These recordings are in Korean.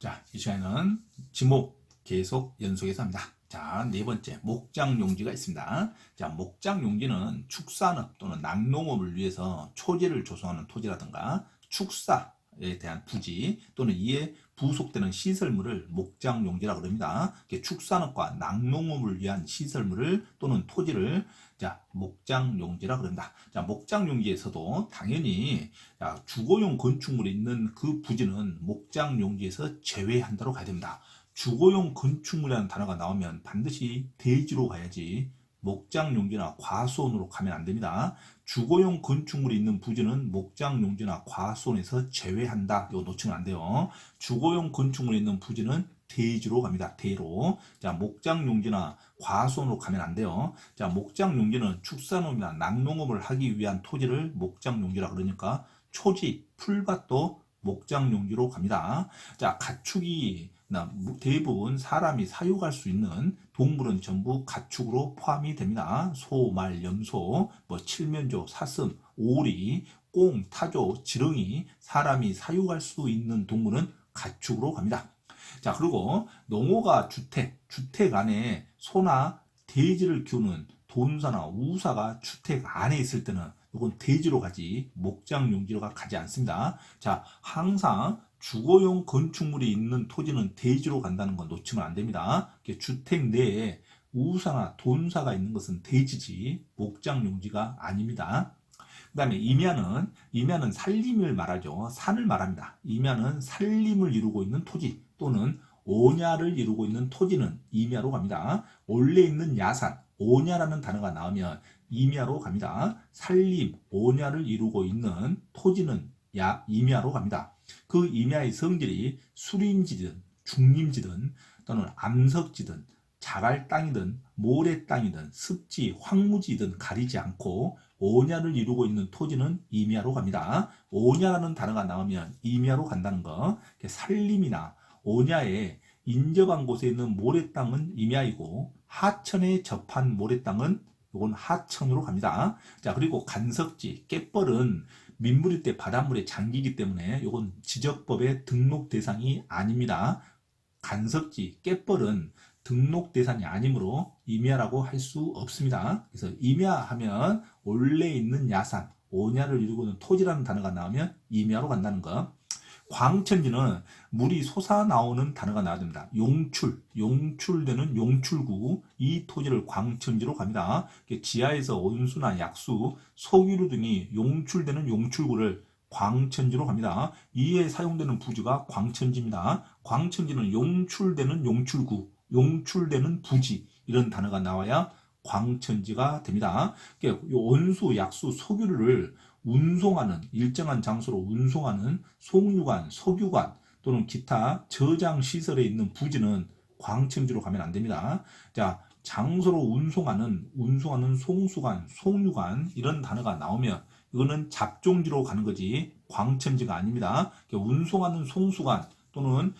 자, 이 시간에는 지목 계속 연속해서 합니다. 자, 네 번째, 목장용지가 있습니다. 자, 목장용지는 축산업 또는 낙농업을 위해서 초지를 조성하는 토지라든가 축사에 대한 부지 또는 이에 부속되는 시설물을 목장용지라고 합니다. 축산업과 낙농업을 위한 시설물을 또는 토지를 목장용지라고 합니다. 자, 목장용지에서도 당연히 주거용 건축물이 있는 그 부지는 목장용지에서 제외한다로 가야 됩니다. 주거용 건축물이라는 단어가 나오면 반드시 대지로 가야지 목장용지나 과수원으로 가면 안 됩니다. 주거용 건축물이 있는 부지는 목장용지나 과수원에서 제외한다. 이거 놓치면 안 돼요. 주거용 건축물이 있는 부지는 대지로 갑니다. 대로. 자, 목장용지나 과수원으로 가면 안 돼요. 자, 목장용지는 축산업이나 낙농업을 하기 위한 토지를 목장용지라 그러니까 초지, 풀밭도 목장용지로 갑니다. 자, 가축이 대부분 사람이 사육할 수 있는 동물은 전부 가축으로 포함이 됩니다. 소, 말, 염소, 칠면조, 사슴, 오리, 꽁, 타조, 지렁이, 사람이 사육할 수 있는 동물은 가축으로 갑니다. 자, 그리고 농어가 주택 안에 소나 돼지를 키우는 돈사나 우사가 주택 안에 있을 때는 이건 돼지로 가지 목장용지로가 가지 않습니다. 자, 항상 주거용 건축물이 있는 토지는 대지로 간다는 건 놓치면 안 됩니다. 주택 내에 우사나 돈사가 있는 것은 대지지 목장용지가 아닙니다. 그 다음에 임야는 살림을 말하죠. 산을 말합니다. 임야는 살림을 이루고 있는 토지 또는 오냐를 이루고 있는 토지는 임야로 갑니다. 원래 있는 야산, 오냐라는 단어가 나오면 임야로 갑니다. 살림, 오냐를 이루고 있는 토지는 임야로 갑니다. 그 임야의 성질이 수림지든 중림지든 또는 암석지든 자갈 땅이든 모래 땅이든 습지, 황무지든 가리지 않고 오냐를 이루고 있는 토지는 임야로 갑니다. 오냐라는 단어가 나오면 임야로 간다는 거. 산림이나 오냐에 인접한 곳에 있는 모래 땅은 임야이고 하천에 접한 모래 땅은 이건 하천으로 갑니다. 자, 그리고 간석지, 갯벌은 민물일 때 바닷물에 잠기기 때문에 이건 지적법의 등록 대상이 아닙니다. 간석지, 갯벌은 등록 대상이 아니므로 임야라고 할 수 없습니다. 그래서 임야하면 원래 있는 야산, 오냐를 이루고 있는 토지라는 단어가 나오면 임야로 간다는 거. 광천지는 물이 솟아나오는 단어가 나와야 됩니다. 용출되는 용출구, 이 토지를 광천지로 갑니다. 지하에서 온수나 약수, 석유류 등이 용출되는 용출구를 광천지로 갑니다. 이에 사용되는 부지가 광천지입니다. 광천지는 용출되는 용출구, 용출되는 부지, 이런 단어가 나와야 광천지가 됩니다. 온수, 약수, 석유를 운송하는, 일정한 장소로 운송하는 송유관, 석유관 또는 기타 저장 시설에 있는 부지는 광천지로 가면 안 됩니다. 자, 장소로 운송하는 송수관, 송유관 이런 단어가 나오면 이거는 잡종지로 가는 거지 광천지가 아닙니다. 운송하는 송수관 또는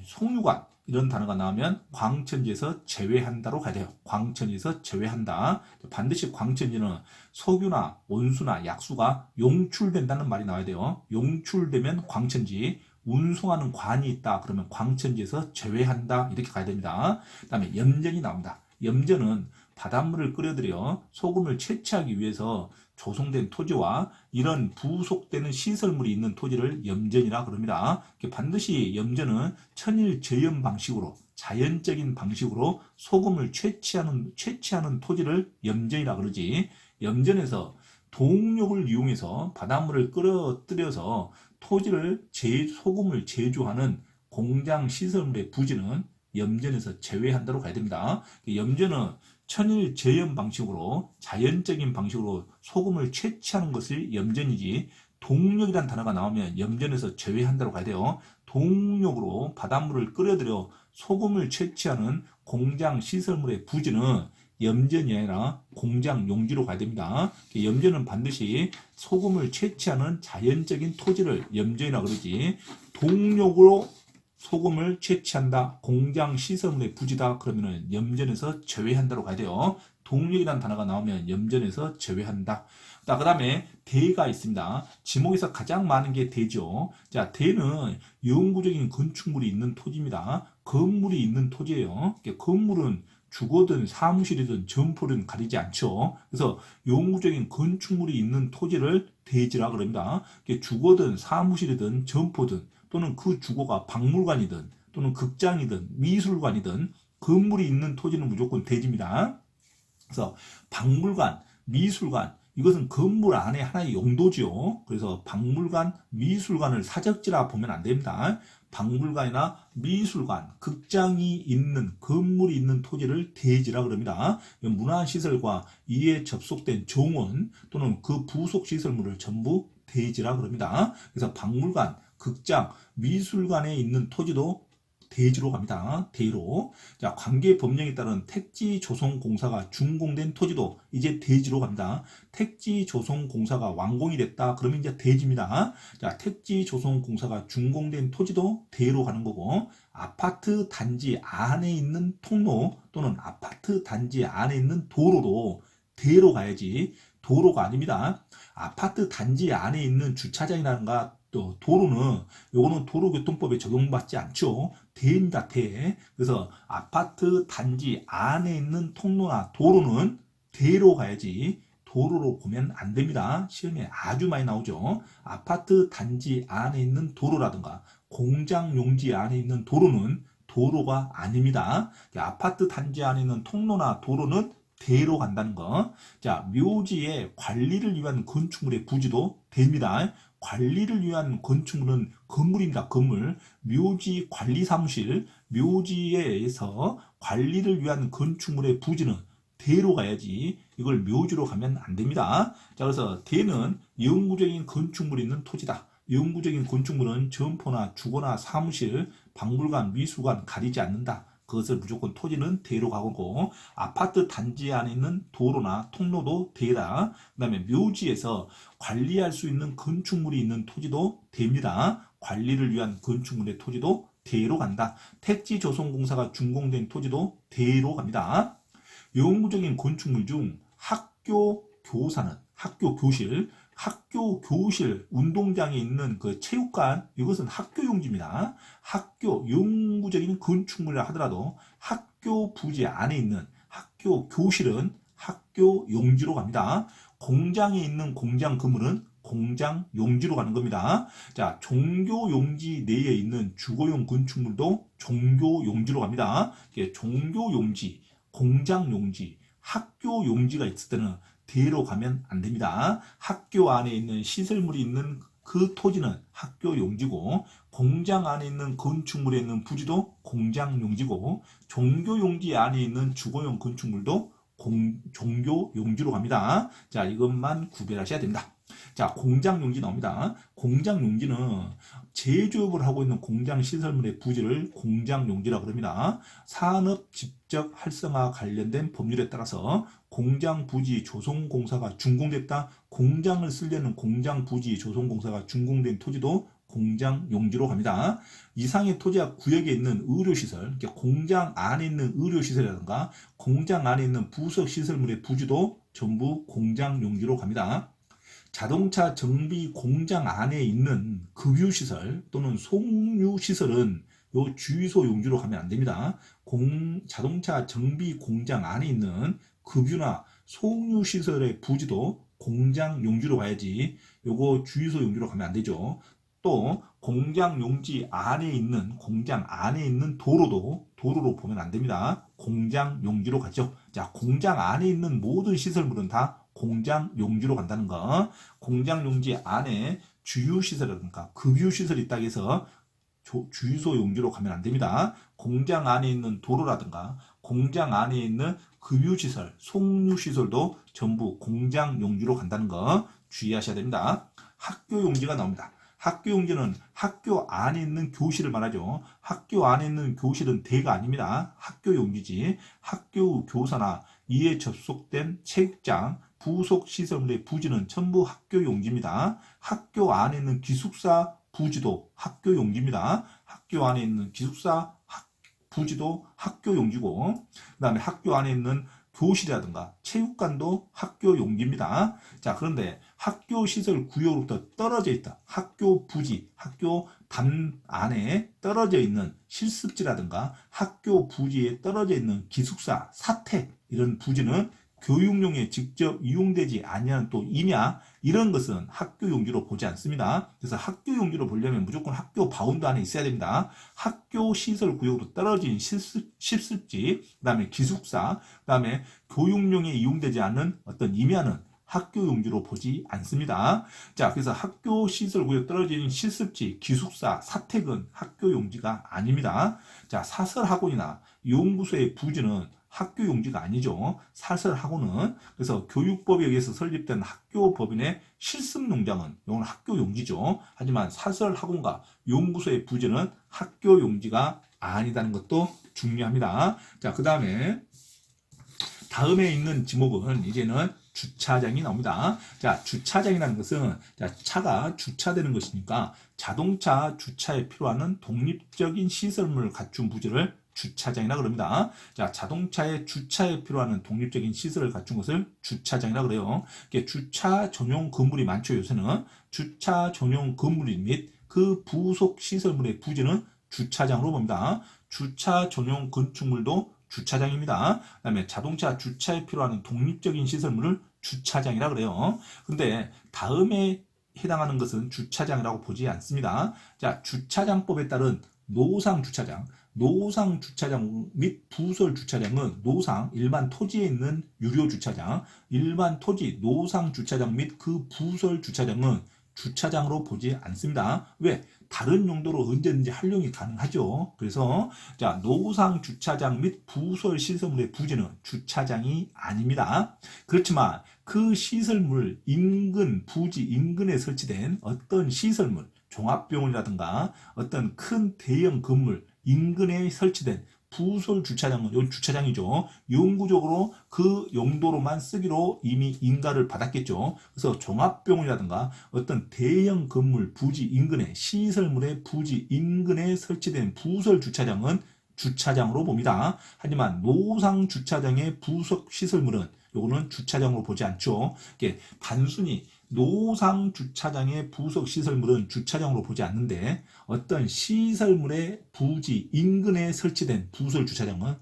송유관 이런 단어가 나오면 광천지에서 제외한다로 가야 돼요. 광천지에서 제외한다. 반드시 광천지는 석유나 온수나 약수가 용출된다는 말이 나와야 돼요. 용출되면 광천지, 운송하는 관이 있다. 그러면 광천지에서 제외한다. 이렇게 가야 됩니다. 그 다음에 염전이 나옵니다. 염전은 바닷물을 끓여들여 소금을 채취하기 위해서 조성된 토지와 이런 부속되는 시설물이 있는 토지를 염전이라 그럽니다. 반드시 염전은 천일 제염 방식으로 자연적인 방식으로 소금을 채취하는 토지를 염전이라 그러지. 염전에서 동력을 이용해서 바닷물을 끓여들여서 소금을 제조하는 공장 시설물의 부지는 염전에서 제외한다로 가야 됩니다. 염전은 천일 제염 방식으로 자연적인 방식으로 소금을 채취하는 것을 염전이지 동력이라는 단어가 나오면 염전에서 제외한다로 가야 돼요. 동력으로 바닷물을 끓여들여 소금을 채취하는 공장 시설물의 부지는 염전이 아니라 공장 용지로 가야 됩니다. 염전은 반드시 소금을 채취하는 자연적인 토지를 염전이라 그러지 동력으로 소금을 채취한다. 공장 시설물의 부지다. 그러면은 염전에서 제외한다로 가야 돼요. 동력이라는 단어가 나오면 염전에서 제외한다. 자, 그 다음에 대가 있습니다. 지목에서 가장 많은 게 대죠. 자, 대는 영구적인 건축물이 있는 토지입니다. 건물이 있는 토지예요. 건물은 주거든 사무실이든 점포든 가리지 않죠. 그래서 영구적인 건축물이 있는 토지를 대지라 그럽니다. 주거든 사무실이든 점포든 또는 그 주거가 박물관이든 또는 극장이든 미술관이든 건물이 있는 토지는 무조건 대지입니다. 그래서 박물관, 미술관 이것은 건물 안에 하나의 용도죠. 그래서 박물관, 미술관을 사적지라 보면 안 됩니다. 박물관이나 미술관, 극장이 있는 건물이 있는 토지를 대지라 그럽니다. 문화시설과 이에 접속된 정원 또는 그 부속 시설물을 전부 대지라 그럽니다. 그래서 박물관, 극장, 미술관에 있는 토지도 대지로 갑니다. 대로. 자, 관계 법령에 따른 택지 조성 공사가 준공된 토지도 이제 대지로 갑니다. 택지 조성 공사가 완공이 됐다. 그러면 이제 대지입니다. 자, 택지 조성 공사가 준공된 토지도 대로 가는 거고, 아파트 단지 안에 있는 통로 또는 아파트 단지 안에 있는 도로도 대로 가야지 도로가 아닙니다. 아파트 단지 안에 있는 주차장이라든가 또 도로는 요거는 도로교통법에 적용받지 않죠. 대입니다. 대. 그래서 아파트 단지 안에 있는 통로나 도로는 대로 가야지 도로로 보면 안 됩니다. 시험에 아주 많이 나오죠. 아파트 단지 안에 있는 도로라든가 공장 용지 안에 있는 도로는 도로가 아닙니다. 아파트 단지 안에 있는 통로나 도로는 대로 간다는 거. 자, 묘지의 관리를 위한 건축물의 부지도 됩니다. 관리를 위한 건축물은 건물입니다. 건물. 묘지 관리사무실, 묘지에서 관리를 위한 건축물의 부지는 대로 가야지 이걸 묘지로 가면 안 됩니다. 자, 그래서 대는 영구적인 건축물이 있는 토지다. 영구적인 건축물은 점포나 주거나 사무실, 박물관, 미술관 가리지 않는다. 그것을 무조건 토지는 대로 가고, 아파트 단지 안에 있는 도로나 통로도 대다. 그 다음에 묘지에서 관리할 수 있는 건축물이 있는 토지도 대입니다. 관리를 위한 건축물의 토지도 대로 간다. 택지 조성공사가 준공된 토지도 대로 갑니다. 영구적인 건축물 중 학교 교사는 학교 교실, 학교 교실, 운동장에 있는 그 체육관, 이것은 학교 용지입니다. 학교 영구적인 건축물이라 하더라도 학교 부지 안에 있는 학교 교실은 학교 용지로 갑니다. 공장에 있는 공장 건물은 공장 용지로 가는 겁니다. 자, 종교 용지 내에 있는 주거용 건축물도 종교 용지로 갑니다. 종교 용지, 공장 용지, 학교 용지가 있을 때는 대로 가면 안 됩니다. 학교 안에 있는 시설물이 있는 그 토지는 학교 용지고, 공장 안에 있는 건축물에 있는 부지도 공장 용지고, 종교 용지 안에 있는 주거용 건축물도 종교 용지로 갑니다. 자, 이것만 구별하셔야 됩니다. 자, 공장 용지 나옵니다. 공장 용지는 제조업을 하고 있는 공장 시설물의 부지를 공장 용지라고 합니다. 산업 집적 활성화 관련된 법률에 따라서 공장 부지 조성 공사가 준공됐다. 공장을 쓰려는 공장 부지 조성 공사가 준공된 토지도 공장 용지로 갑니다. 이상의 토지와 구역에 있는 의료시설, 공장 안에 있는 의료시설이라든가 공장 안에 있는 부속 시설물의 부지도 전부 공장 용지로 갑니다. 자동차 정비 공장 안에 있는 급유시설 또는 송유시설은 요 주유소 용지로 가면 안 됩니다. 자동차 정비 공장 안에 있는 급유나 송유시설의 부지도 공장 용지로 가야지 요거 주유소 용지로 가면 안 되죠. 또 공장 용지 안에 있는 도로도 도로로 보면 안 됩니다. 공장 용지로 가죠. 자, 공장 안에 있는 모든 시설물은 다 공장 용지로 간다는 거. 공장 용지 안에 주유시설이라든가 급유시설이 있다고 해서 주유소 용지로 가면 안 됩니다. 공장 안에 있는 도로라든가 공장 안에 있는 급유시설, 송유시설도 전부 공장 용지로 간다는 거 주의하셔야 됩니다. 학교 용지가 나옵니다. 학교 용지는 학교 안에 있는 교실을 말하죠. 학교 안에 있는 교실은 대가 아닙니다. 학교 용지지. 학교 교사나 이에 접속된 체육장, 부속 시설물의 부지는 전부 학교 용지입니다. 학교 안에 있는 기숙사 부지도 학교 용지입니다. 학교 안에 있는 기숙사 부지도 학교 용지고, 그 다음에 학교 안에 있는 교실이라든가 체육관도 학교 용지입니다. 자, 그런데 학교 시설 구역으로부터 떨어져 있다. 학교 부지, 학교 단 안에 떨어져 있는 실습지라든가 학교 부지에 떨어져 있는 기숙사, 사택 이런 부지는 교육용에 직접 이용되지 아니하는 또 임야 이런 것은 학교 용지로 보지 않습니다. 그래서 학교 용지로 보려면 무조건 학교 바운드 안에 있어야 됩니다. 학교 시설 구역으로 떨어진 실습지, 그 다음에 기숙사, 그 다음에 교육용에 이용되지 않는 어떤 임야는 학교 용지로 보지 않습니다. 자, 그래서 학교 시설 구역 떨어진 실습지, 기숙사, 사택은 학교 용지가 아닙니다. 자, 사설학원이나 연구소의 부지는 학교 용지가 아니죠. 사설학원은. 그래서 교육법에 의해서 설립된 학교 법인의 실습농장은 이건 학교 용지죠. 하지만 사설학원과 연구소의 부지는 학교 용지가 아니다는 것도 중요합니다. 자, 그 다음에 있는 지목은 이제는 주차장이 나옵니다. 자, 주차장이라는 것은 차가 주차되는 것이니까 자동차 주차에 필요한 독립적인 시설물을 갖춘 부지를 주차장이라 그럽니다. 자, 자동차의 주차에 필요한 독립적인 시설을 갖춘 것을 주차장이라 그래요. 주차 전용 건물이 많죠. 요새는 주차 전용 건물 및 그 부속 시설물의 부지는 주차장으로 봅니다. 주차 전용 건축물도 주차장입니다. 그 다음에 자동차 주차에 필요한 독립적인 시설물을 주차장이라 그래요. 근데 다음에 해당하는 것은 주차장이라고 보지 않습니다. 자, 주차장법에 따른 노상 주차장 및 부설 주차장은 노상, 일반 토지에 있는 유료 주차장, 일반 토지, 노상 주차장 및 그 부설 주차장은 주차장으로 보지 않습니다. 왜? 다른 용도로 언제든지 활용이 가능하죠. 그래서 자, 노상 주차장 및 부설 시설물의 부지는 주차장이 아닙니다. 그렇지만 그 시설물 인근, 부지 인근에 설치된 어떤 시설물, 종합병원이라든가 어떤 큰 대형 건물 인근에 설치된 부설 주차장은 이 주차장이죠. 영구적으로 그 용도로만 쓰기로 이미 인가를 받았겠죠. 그래서 종합병원이라든가 어떤 대형 건물 부지 인근에 시설물의 부지 인근에 설치된 부설 주차장은 주차장으로 봅니다. 하지만 노상 주차장의 부속 시설물은 요거는 주차장으로 보지 않죠. 단순히 노상 주차장의 부속 시설물은 주차장으로 보지 않는데 어떤 시설물의 부지 인근에 설치된 부설 주차장은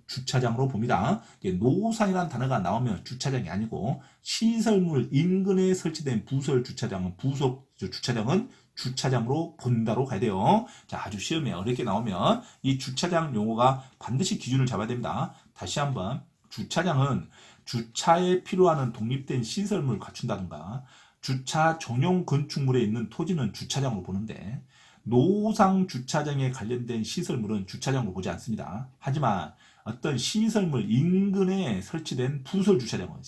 주차장으로 봅니다. 노상이라는 단어가 나오면 주차장이 아니고 시설물 인근에 설치된 부설 주차장은 부속 주차장은 주차장으로 본다로 가야 돼요. 자, 아주 시험에 어렵게 나오면 이 주차장 용어가 반드시 기준을 잡아야 됩니다. 다시 한번 주차장은 주차에 필요한 독립된 시설물을 갖춘다든가 주차 전용 건축물에 있는 토지는 주차장으로 보는데 노상 주차장에 관련된 시설물은 주차장으로 보지 않습니다. 하지만 어떤 시설물 인근에 설치된 부설 주차장은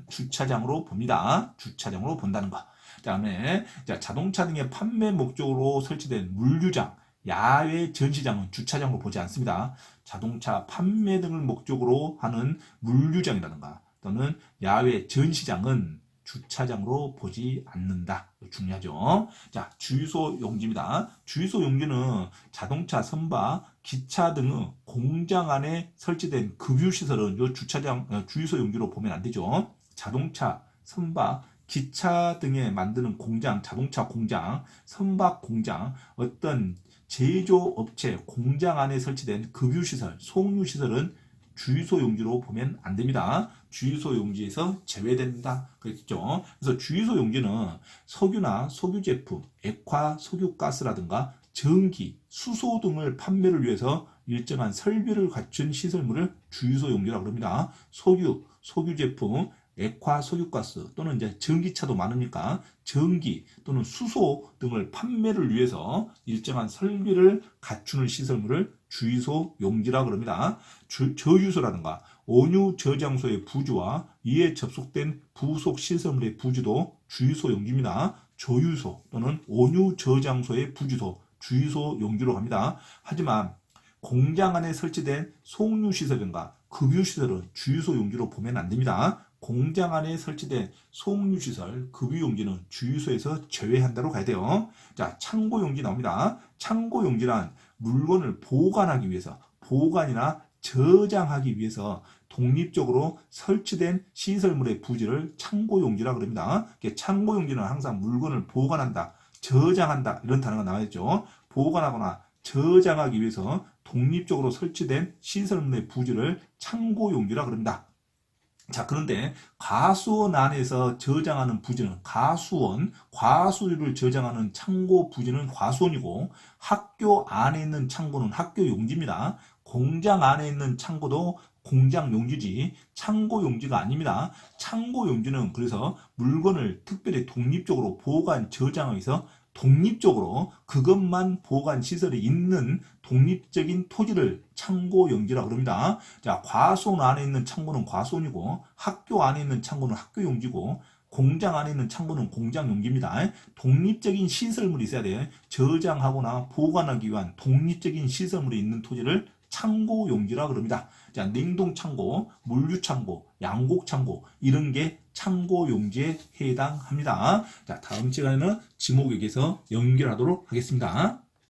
주차장으로 봅니다. 주차장으로 본다는 거. 그다음에 자동차 등의 판매 목적으로 설치된 물류장, 야외 전시장은 주차장으로 보지 않습니다. 자동차 판매 등을 목적으로 하는 물류장이라든가 또는 야외 전시장은 주차장으로 보지 않는다. 중요하죠. 자, 주유소 용지입니다. 주유소 용지는 자동차 선박, 기차 등의 공장 안에 설치된 급유시설은 이 주유소 용지로 보면 안 되죠. 자동차, 선박, 기차 등에 만드는 공장, 자동차 공장, 선박 공장, 어떤 제조업체 공장 안에 설치된 급유시설, 송유시설은 주유소 용지로 보면 안 됩니다. 주유소 용지에서 제외된다. 그랬죠. 그래서 주유소 용지는 석유나 석유 제품, 액화 석유가스라든가 전기, 수소 등을 판매를 위해서 일정한 설비를 갖춘 시설물을 주유소 용지라고 합니다. 석유 제품, 액화 석유가스 또는 이제 전기차도 많으니까 전기 또는 수소 등을 판매를 위해서 일정한 설비를 갖추는 시설물을 주유소 용지라고 합니다. 저유소라든가 원유 저장소의 부지와 이에 접속된 부속 시설물의 부지도 주유소 용지입니다. 저유소 또는 원유 저장소의 부지도 주유소 용지로 갑니다. 하지만 공장 안에 설치된 송유시설인가 급유시설은 주유소 용지로 보면 안 됩니다. 공장 안에 설치된 송유시설, 급유용지는 주유소에서 제외한다로 가야 돼요. 자, 창고용지 나옵니다. 창고용지란 물건을 보관하기 위해서, 보관이나 저장하기 위해서 독립적으로 설치된 시설물의 부지를 창고용지라 그럽니다. 창고용지는 항상 물건을 보관한다, 저장한다 이런 단어가 나와있죠. 보관하거나 저장하기 위해서 독립적으로 설치된 시설물의 부지를 창고용지라 그럽니다. 자, 그런데 가수원 안에서 저장하는 부지는 가수원, 과수를 저장하는 창고 부지는 과수원이고, 학교 안에 있는 창고는 학교용지입니다. 공장 안에 있는 창고도 공장용지지 창고용지가 아닙니다. 창고용지는 그래서 물건을 특별히 독립적으로 보관, 저장하기 위해서 독립적으로 그것만 보관 시설이 있는 독립적인 토지를 창고용지라고 합니다. 자, 과수원 안에 있는 창고는 과수원이고, 학교 안에 있는 창고는 학교용지고, 공장 안에 있는 창고는 공장용지입니다. 독립적인 시설물이 있어야 돼. 저장하거나 보관하기 위한 독립적인 시설물이 있는 토지를 창고용지라 그럽니다. 자, 냉동창고, 물류창고, 양곡창고 이런 게 창고용지에 해당합니다. 자, 다음 시간에는 지목에게서 연결하도록 하겠습니다.